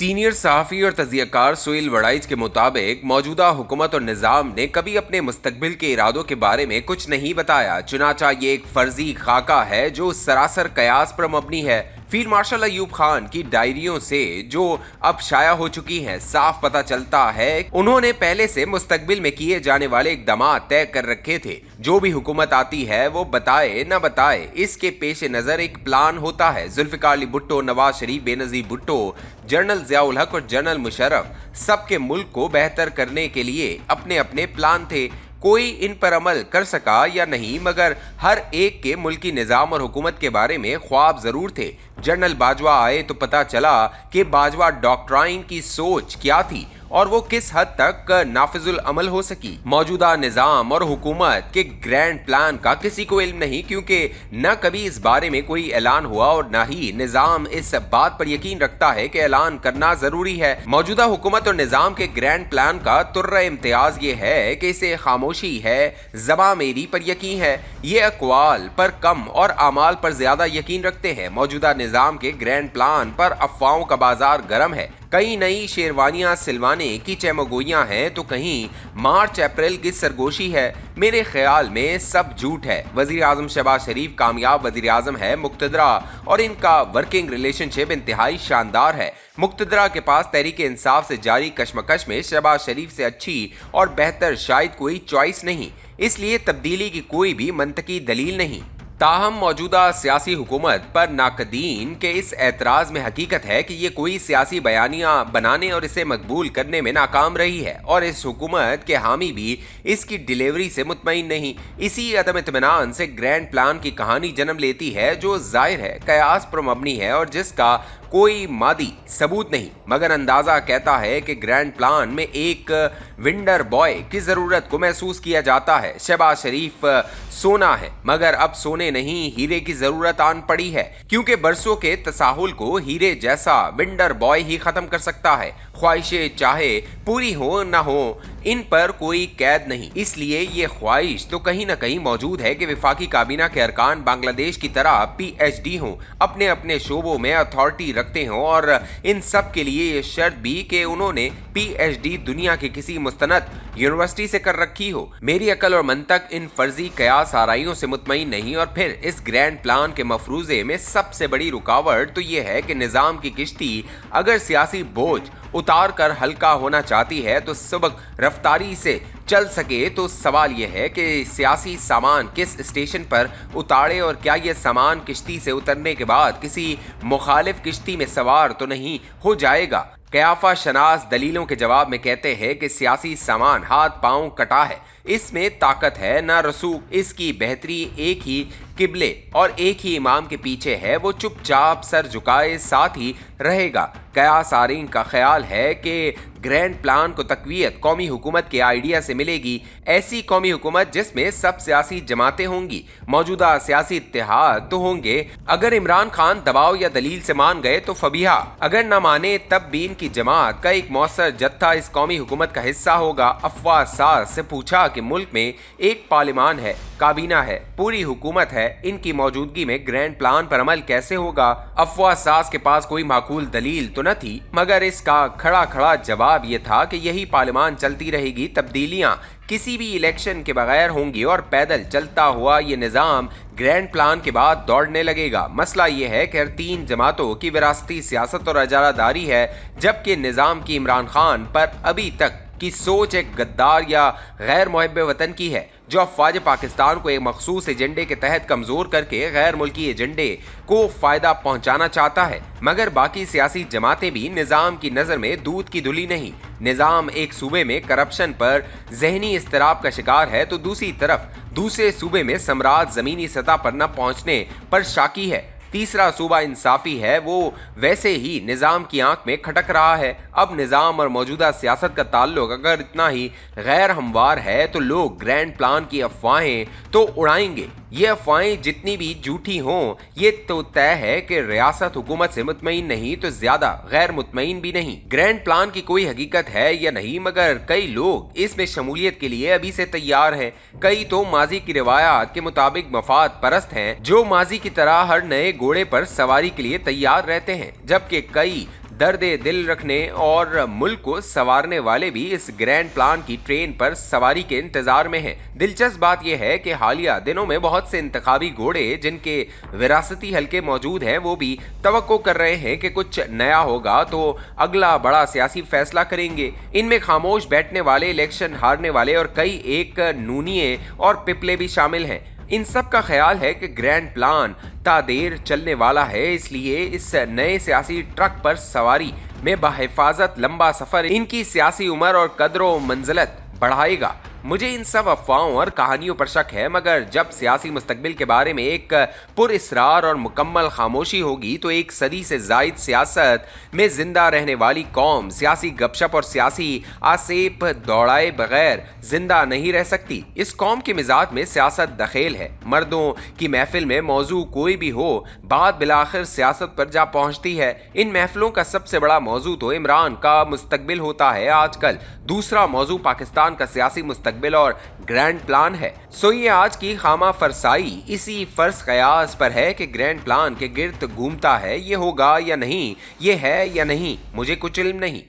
Senior सहाफ़ी और तज़कियाकार सुहेल वड़ाइच के मुताबिक मौजूदा हुकूमत और निज़ाम ने कभी अपने मुस्तकबिल के इरादों के बारे में कुछ नहीं बताया। चुनाचा ये एक फर्जी खाका है जो सरासर कयास पर मबनी है। फील्ड मार्शल अयूब खान की डायरियों से जो अब शाया हो चुकी हैं, साफ पता चलता है उन्होंने पहले से मुस्तकबिल में किए जाने वाले इक़दामात तय कर रखे थे। जो भी हुकूमत आती है वो बताए न बताए, इसके पेश नज़र एक प्लान होता है। जुल्फ़िकार अली भुट्टो, नवाज शरीफ, बेनज़ीर भुट्टो, जनरल ज़ियाउल हक और जनरल मुशर्रफ सबके मुल्क को बेहतर करने के लिए अपने अपने प्लान थे। कोई इन पर अमल कर सका या नहीं, मगर हर एक के मुल्की निज़ाम और हुकूमत के बारे में ख्वाब ज़रूर थे। जनरल बाजवा आए तो पता चला कि बाजवा डॉक्ट्राइन की सोच क्या थी और वो किस हद तक नाफिजुल अमल हो सकी। मौजूदा निज़ाम और हुकूमत के ग्रैंड प्लान का किसी को इल्म नहीं, क्योंकि न कभी इस बारे में कोई ऐलान हुआ और न ही निज़ाम इस बात पर यकीन रखता है कि ऐलान करना ज़रूरी है। मौजूदा हुकूमत और निज़ाम के ग्रैंड प्लान का तुर्रा इम्तियाज़ ये है कि इसे खामोशी है, ज़बां मेरी पर यकीन है। ये अक़वाल पर कम और आमाल पर ज़्यादा यकीन रखते हैं। मौजूदा निज़ाम के ग्रैंड प्लान पर अफवाहों का बाजार गर्म है। कई नई शेरवानियां सिलवाने की चमगोइयां हैं तो कहीं मार्च अप्रैल की सरगोशी है। मेरे ख्याल में सब झूठ है। वज़ीर आज़म शहबाज शरीफ कामयाब वज़ीर आज़म है, मुक़्तदरा और इनका वर्किंग रिलेशनशिप इंतहाई शानदार है। मुक़्तदरा के पास तहरीक इंसाफ से जारी कशमकश में शहबाज शरीफ से अच्छी और बेहतर शायद कोई चॉइस नहीं, इसलिए तब्दीली की कोई भी मंतकी दलील नहीं। ताहम मौजूदा सियासी हुकूमत पर नाकदीन के इस एतराज़ में हकीकत है कि ये कोई सियासी बयानियाँ बनाने और इसे मकबूल करने में नाकाम रही है, और इस हुकूमत के हामी भी इसकी डिलीवरी से मुतमईन नहीं। इसी अदम इत्मीनान से ग्रैंड प्लान की कहानी जन्म लेती है जो ज़ाहिर है कयास पर मबनी है और जिसका कोई मादी सबूत नहीं, मगर अंदाज़ा कहता है कि ग्रैंड प्लान में एक विंडर बॉय की ज़रूरत को महसूस किया जाता है। शहबाज शरीफ सोना है, मगर अब सोने नहीं हीरे की ज़रूरत आन पड़ी है, क्योंकि बरसों के तसाहुल को हीरे जैसा विंडर बॉय ही ख़त्म कर सकता है। ख्वाहिशें चाहे पूरी हो ना हो, इन पर कोई कैद नहीं। इसलिए ये ख्वाहिश तो कहीं ना कहीं मौजूद है कि वफाकी काबीना के अरकान बांग्लादेश की तरह PhD हों, अपने अपने शोबों में अथॉरिटी रखते हों, और इन सब के लिए ये शर्त भी कि उन्होंने PhD दुनिया की किसी मुस्तनद यूनिवर्सिटी से कर रखी हो। मेरी अकल और मंतक इन फर्जी कयास आराइयों से मुतमईन नहीं। और फिर इस ग्रैंड प्लान के मफरूज़े में सबसे बड़ी रुकावट तो ये है कि निज़ाम की किश्ती अगर सियासी बोझ उतार कर हल्का होना चाहती है तो सबक रफ्तारी से चल सके। तो सवाल यह है कि सियासी सामान किस स्टेशन पर उतारे, और क्या यह सामान किश्ती से उतरने के बाद किसी मुखालिफ किश्ती में सवार तो नहीं हो जाएगा। कयाफा शनास दलीलों के जवाब में कहते हैं कि सियासी सामान हाथ पांव कटा है, इसमें ताकत है ना रसूख। इसकी बेहतरी एक ही किबले और एक ही इमाम के पीछे है, वो चुपचाप सर झुकाए साथ ही रहेगा। कयास आरीन का ख्याल है कि ग्रैंड प्लान को तकवीयत कौमी हुकूमत के आइडिया से मिलेगी, ऐसी कौमी हुकूमत जिसमें सब सियासी जमातें होंगी, मौजूदा सियासी इत्तेहाद तो होंगे। अगर इमरान खान दबाव या दलील से मान गए तो फबिहा, अगर न माने तब भी इनकी जमात का एक मौसर जत्था इस कौमी हुकूमत का हिस्सा होगा। अफवाह साज से पूछा कि मुल्क में एक पार्लिमान है, काबीना है, पूरी हुकूमत है, इनकी मौजूदगी में ग्रैंड प्लान पर अमल कैसे होगा? अफवाह साज के पास कोई माकूल दलील तो न थी, मगर इसका खड़ा खड़ा जवाब ये था कि यही पार्लिमान चलती रहेगी, तब्दीलियां किसी भी इलेक्शन के बगैर होंगी और पैदल चलता हुआ ये निज़ाम ग्रैंड प्लान के बाद दौड़ने लगेगा। मसला ये है कि हर तीन जमातों की विरासती सियासत और अजारादारी है, जबकि निज़ाम की इमरान खान पर अभी तक की सोच एक गद्दार या गैर मुहब्बे वतन की है, जो अफवाज पाकिस्तान को एक मखसूस एजेंडे के तहत कमज़ोर करके गैर मुल्की एजेंडे को फ़ायदा पहुंचाना चाहता है। मगर बाकी सियासी जमातें भी निज़ाम की नज़र में दूध की धुली नहीं। निज़ाम एक सूबे में करप्शन पर जहनी इस्तराब का शिकार है तो दूसरी तरफ दूसरे सूबे में सम्राट ज़मीनी सतह पर न पहुंचने पर शाकी है। तीसरा सूबा इंसाफी है, वो वैसे ही निज़ाम की आंख में खटक रहा है। अब निज़ाम और मौजूदा सियासत का ताल्लुक अगर इतना ही गैर हमवार है तो लोग ग्रैंड प्लान की अफवाहें तो उड़ाएंगे। ये अफवाहें जितनी भी झूठी हों, ये तो तय है कि रियासत हुकूमत से मुतमईन नहीं तो ज्यादा गैर मुतमईन भी नहीं। ग्रैंड प्लान की कोई हकीकत है या नहीं, मगर कई लोग इसमें शमूलियत के लिए अभी से तैयार हैं। कई तो माजी की रिवायात के मुताबिक मफाद परस्त हैं, जो माजी की तरह हर नए घोड़े पर सवारी के लिए तैयार रहते हैं, जबकि कई दर्द दिल रखने और मुल्क को संवारने वाले भी इस ग्रैंड प्लान की ट्रेन पर सवारी के इंतजार में हैं। दिलचस्प बात यह है कि हालिया दिनों में बहुत से इंतखाबी घोड़े जिनके विरासती हलके मौजूद हैं वो भी तवक्को कर रहे हैं कि कुछ नया होगा तो अगला बड़ा सियासी फैसला करेंगे। इनमें खामोश बैठने वाले, इलेक्शन हारने वाले और कई एक नूनिये और पिपले भी शामिल हैं। इन सब का ख्याल है कि ग्रैंड प्लान तादेर चलने वाला है, इसलिए इस नए सियासी ट्रक पर सवारी में बहिफाजत लंबा सफर इनकी सियासी उम्र और कदर मंजिलत बढ़ाएगा। मुझे इन सब अफवाहों और कहानियों पर शक है, मगर जब सियासी मुस्तकबिल के बारे में एक पुरइसरार और मुकम्मल खामोशी होगी तो एक सदी से जायद सियासत में जिंदा रहने वाली कौम सियासी गपशप और सियासी आसेप दौड़ाए बगैर जिंदा नहीं रह सकती। इस कौम के मिजाज में सियासत दखेल है। मर्दों की महफिल में मौजू कोई भी हो, बात बिलाखिर सियासत पर जा पहुंचती है। इन महफिलों का सबसे बड़ा मौजू तो इमरान का मुस्तकबिल होता है आजकल। दूसरा मौजू पाकिस्तान का सियासी मुस्तकबिल और ग्रैंड प्लान है। सो ये आज की खामा फरसाई इसी फर्ज कयास पर है कि ग्रैंड प्लान के गिर्द घूमता है। ये होगा या नहीं, ये है या नहीं, मुझे कुछ इल्म नहीं।